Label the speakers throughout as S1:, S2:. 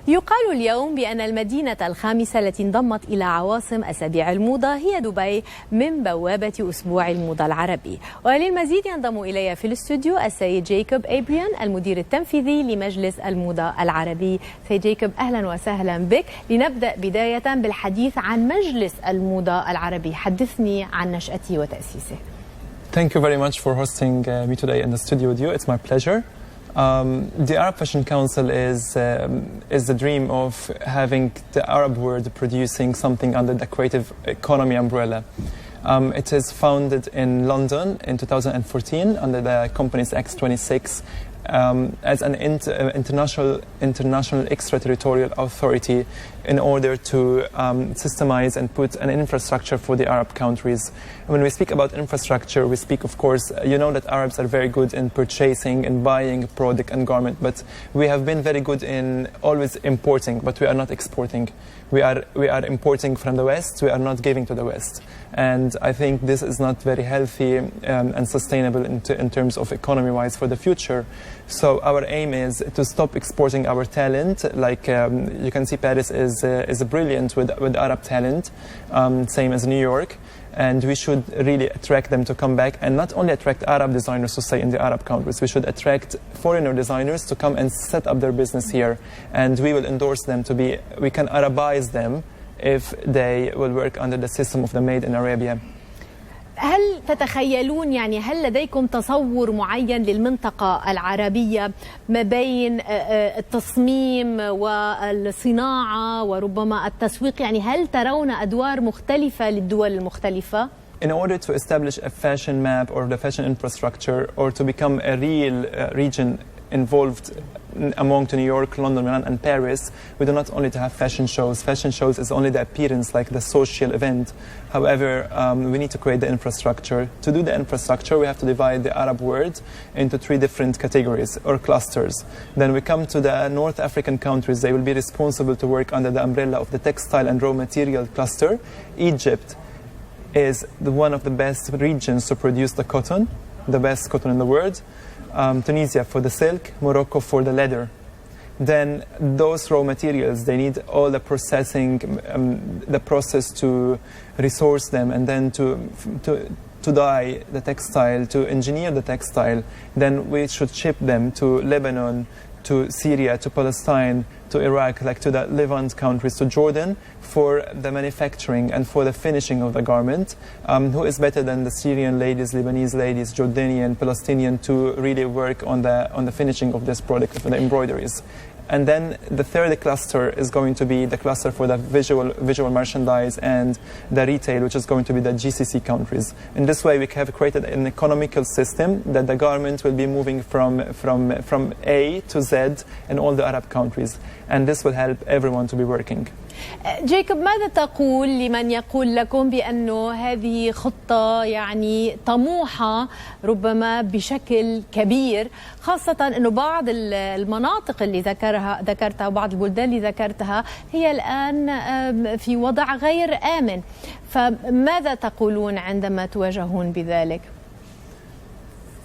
S1: يقال اليوم بأن المدينة الخامسة التي انضمت إلى عواصم أسابيع الموضة هي دبي من بوابة أسبوع الموضة العربي. وللمزيد ينضم إلي في الاستوديو السيد جاكوب أبريان المدير التنفيذي لمجلس الموضة العربي. سيد جاكوب أهلا وسهلا بك. لنبدأ بداية بالحديث عن مجلس الموضة العربي. حدثني عن نشأته وتأسيسه.
S2: Thank you very much for hosting me today in the studio with you. It's my pleasure. The Arab Fashion Council is the dream of having the Arab world producing something under the creative economy umbrella. It is founded in London in 2014 under the company's X26 as an international extraterritorial authority in order to systemize and put an infrastructure for the Arab countries. When we speak about infrastructure, we speak, of course, you know that Arabs are very good in purchasing and buying product and garment, but we have been very good in always importing, but we are not exporting. We are importing from the West, we are not giving to the West. And I think this is not very healthy and sustainable in terms of economy-wise for the future. So our aim is to stop exporting our talent. Like you can see, Paris is brilliant with Arab talent, same as New York. And we should really attract them to come back and not only attract Arab designers to stay in the Arab countries. We should attract foreigner designers to come and set up their business here. And we will endorse them we can Arabize them if they will work under the system of the Made in Arabia.
S1: هل تتخيلون هل لديكم تصور معين للمنطقة العربية ما بين التصميم والصناعة وربما التسويق؟ هل ترون أدوار مختلفة للدول المختلفة؟
S2: In order to establish a fashion map or the fashion infrastructure or to become a real region involved among New York, London, Milan and Paris, we do not only to have fashion shows. Fashion shows is only the appearance, like the social event. However, we need to create the infrastructure. To do the infrastructure, we have to divide the Arab world into 3 different categories or clusters. Then we come to the North African countries. They will be responsible to work under the umbrella of the textile and raw material cluster. Egypt is one of the best regions to produce the cotton, the best cotton in the world. Tunisia for the silk, Morocco for the leather. Then those raw materials, they need all the processing, the process to resource them and then to dye the textile, to engineer the textile. Then we should ship them to Lebanon, to Syria, to Palestine, to Iraq, like to the Levant countries, to Jordan, for the manufacturing and for the finishing of the garment. Who is better than the Syrian ladies, Lebanese ladies, Jordanian, Palestinian to really work on the finishing of this product, for the embroideries. And then the third cluster is going to be the cluster for the visual merchandise and the retail, which is going to be the GCC countries. In this way, we have created an economical system that the garment will be moving from A to Z in all the Arab countries. And this will help everyone to be working.
S1: جاكوب، ماذا تقول لمن يقول لكم بأنه هذه خطة طموحة ربما بشكل كبير، خاصة أنه بعض المناطق اللي ذكرتها وبعض البلدان اللي ذكرتها هي الآن في وضع غير آمن، فماذا تقولون عندما تواجهون بذلك؟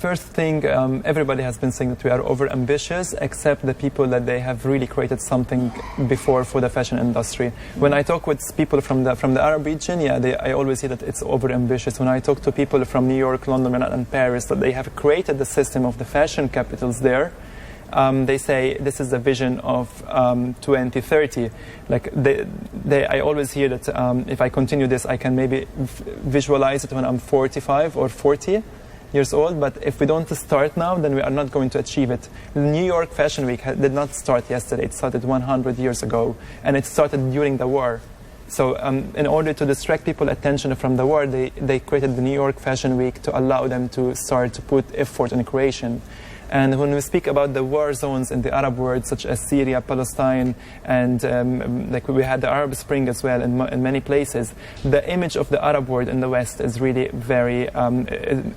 S2: First thing, everybody has been saying that we are over-ambitious, except the people that they have really created something before for the fashion industry. When I talk with people from the Arab region, I always hear that it's over-ambitious. When I talk to people from New York, London, and Paris, that they have created the system of the fashion capitals there, they say this is the vision of 2030. Like I always hear that if I continue this, I can maybe visualize it when I'm 45 or 40. Years old, but if we don't start now, then we are not going to achieve it. The New York Fashion Week did not start yesterday. It started 100 years ago, and it started during the war. So in order to distract people's attention from the war, they created the New York Fashion Week to allow them to start to put effort in creation. And when we speak about the war zones in the Arab world, such as Syria, Palestine, and like we had the Arab Spring as well in many places, the image of the Arab world in the West is really very,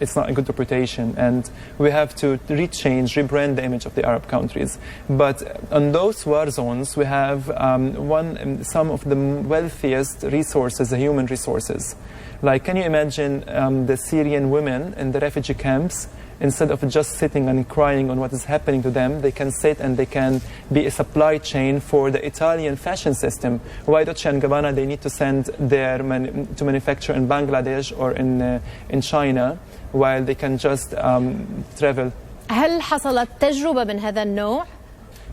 S2: it's not a good reputation. And we have to rebrand the image of the Arab countries. But on those war zones, we have some of the wealthiest resources, the human resources. Like, can you imagine the Syrian women in the refugee camps instead of just sitting and crying on what is happening to them, they can sit and they can be a supply chain for the Italian fashion system. Why Dolce & Gabbana, they need to send their to manufacture in Bangladesh or in China, while they can just travel.
S1: هل حصلت تجربة من هذا النوع؟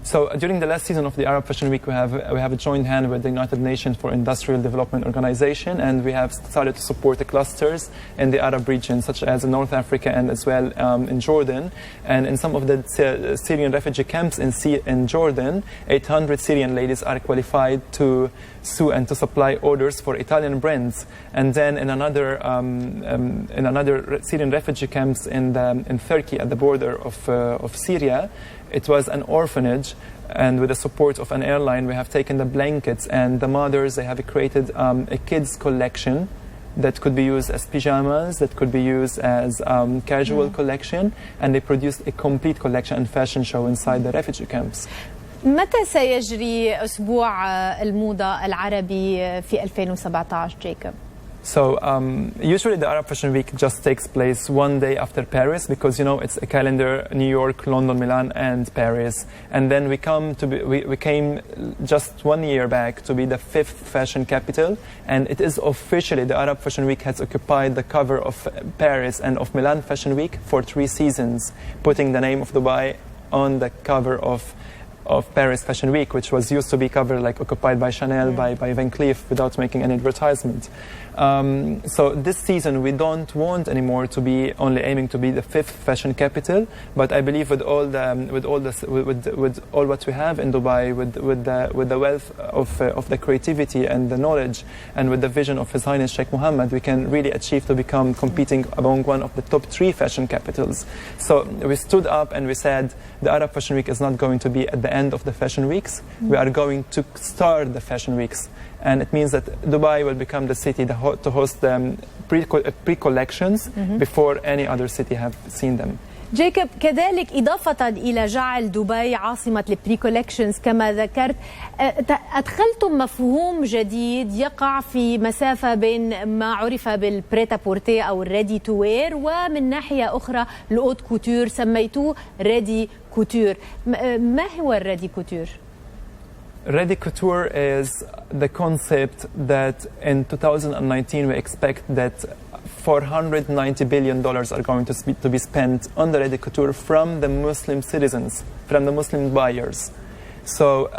S2: So during the last season of the Arab Fashion Week, we have a joint hand with the United Nations for Industrial Development Organization, and we have started to support the clusters in the Arab region, such as in North Africa and as well in Jordan. And in some of the Syrian refugee camps in Jordan, 800 Syrian ladies are qualified to sew and to supply orders for Italian brands. And then in another Syrian refugee camps in Turkey at the border of Syria, it was an orphanage, and with the support of an airline, we have taken the blankets and the mothers. They have created a kids collection that could be used as pajamas, that could be used as casual collection, and they produced a complete collection and fashion show inside the refugee camps.
S1: متى سيجري أسبوع الموضة العربي في 2017 جاكوب؟
S2: So usually the Arab Fashion Week just takes place one day after Paris, because it's a calendar: New York, London, Milan, and Paris. And then we came just 1 year back to be the 5th fashion capital, and it is officially the Arab Fashion Week has occupied the cover of Paris and of Milan Fashion Week for 3 seasons, putting the name of Dubai on the cover of Paris Fashion Week, which was used to be covered occupied by Chanel, by Van Cleef, without making any advertisement. So this season we don't want anymore to be only aiming to be the 5th fashion capital, but I believe with all what we have in Dubai, with the wealth of the creativity and the knowledge, and with the vision of His Highness Sheikh Mohammed, we can really achieve to become competing among one of the top 3 fashion capitals. So we stood up and we said the Arab Fashion Week is not going to be at the end of the fashion weeks. We are going to start the fashion weeks. And it means that Dubai will become the city to host the pre-collections before any other city have seen them.
S1: جاكوب، كذلك إضافة إلى جعل دبي عاصمة البري كولكشنز كما ذكرت، أدخلتم مفهوم جديد يقع في مسافة بين ما عرف بالبريتا بورتي أو الريدي تو وير، ومن ناحية أخرى الأوت كوتور، سميتوه ريدي كوتور. ما هو الريدي كوتور؟
S2: Ready couture is the concept that in 2019 we expect that $490 billion are going to be spent on the ready couture from the Muslim citizens, from the Muslim buyers. So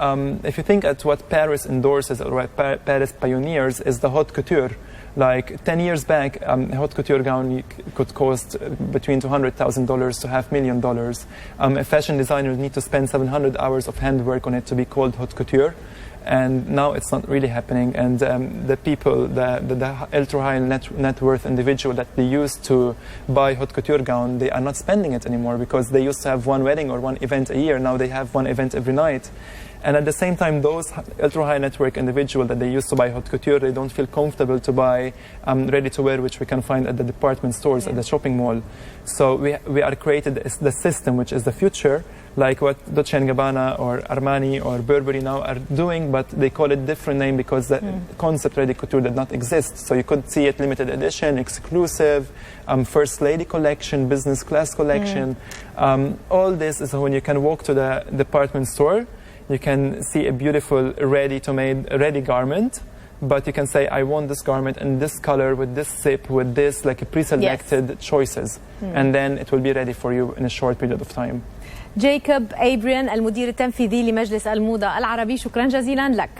S2: if you think at what Paris endorses or what Paris pioneers is the haute couture. Like 10 years back, a haute couture gown could cost between $200,000 to $500,000. A fashion designer would need to spend 700 hours of handwork on it to be called haute couture. And now it's not really happening. And the people, the ultra-high net worth individual that they used to buy haute couture gown, they are not spending it anymore, because they used to have one wedding or one event a year. Now they have one event every night. And at the same time, those ultra-high network individuals that they used to buy haute couture, they don't feel comfortable to buy ready-to-wear, which we can find at the department stores, at the shopping mall. So we are created the system, which is the future, like what Dolce & Gabbana or Armani or Burberry now are doing, but they call it different name because the concept ready couture did not exist. So you could see it limited edition, exclusive, first lady collection, business class collection. All this is when you can walk to the department store. You can see a beautiful ready garment, but you can say, I want this garment in this color, with this zip, with this, like a pre-selected choices. And then it will be ready for you in a short period of time.
S1: جاكوب أبريان، المدير التنفيذي لمجلس الموضة العربي، شكرا جزيلا لك.